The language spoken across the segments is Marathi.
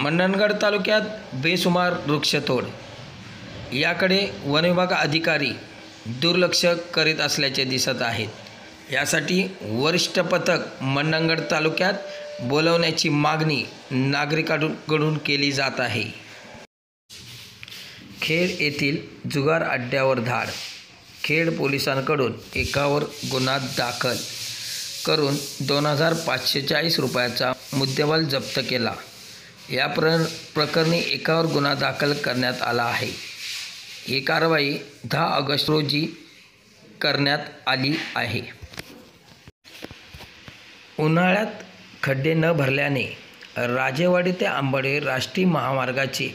मंडणगड तालुक्यात बेसुमार वृक्षतोड याकडे वनविभाग अधिकारी दुर्लक्ष करीत असल्याचे दिसत आहेत. यासाठी वरिष्ठ पथक मंडणगड तालुक्यात बोलवण्याची मागणी नागरिकांकडून केली जात आहे. खेड येथील जुगार अड्ड्यावर धाड. खेड पोलिसांकडून एकावर गुन्हा दाखल करून 2,540 रुपयाचा मुद्देमाल जप्त केला. या प्रकरणी एकावर गुन्हा दाखल करण्यात आला आहे. ही कारवाई 10 ऑगस्ट रोजी करण्यात आली आहे. उन्हाळ्यात खड्डे न भरल्याने राजेवाडी ते आंबडे राष्ट्रीय महामार्गाची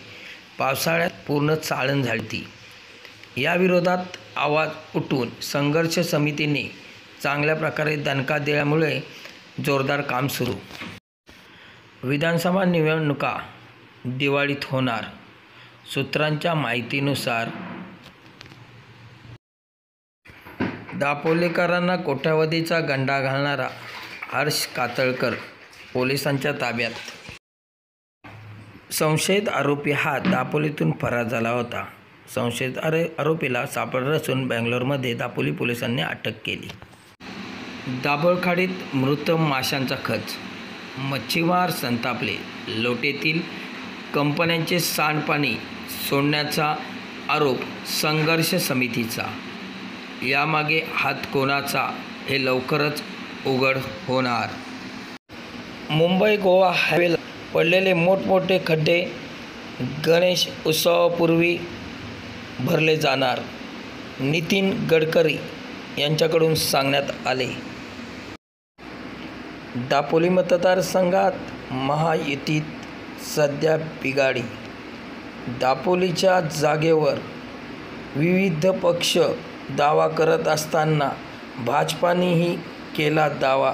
पावसाळ्यात पूर्ण चाळण झाली. या विरोधात आवाज उठून संघर्ष समितीने चांगल्या प्रकारे दणका दिल्यामुळे जोरदार काम सुरू. विधानसभा निवडणुका दिवाळीत होणार. सूत्रांच्या माहितीनुसार दापोलीकरांना कोट्यावधीचा गंडा घालणारा हर्ष कातळकर पोलिसांच्या ताब्यात. संशयित आरोपी हा दापोलीतून फरार झाला होता. संशयित आरोपीला सापडलं असून बेंगलोरमध्ये दापोली पोलिसांनी अटक केली. दाभोळखाडीत मृत माशांचा खच. मच्छीमार संतापले. लोटेतील कंपन्यांचे सांडपाणी सोडण्याचा आरोप संघर्ष समितीचा. यामागे हात कोणाचा हे लवकरच उघड होणार. मुंबई गोवा हायवेला पडलेले मोठमोठे खड्डे गणेश उत्सवापूर्वी भरले जाणार. नितीन गडकरी यांच्याकडून सांगण्यात आले. दापोली मतदारसंघात महायुतीत सध्या बिघाडी. दापोलीच्या जागेवर विविध पक्ष दावा करत असताना भाजपानेही केला दावा.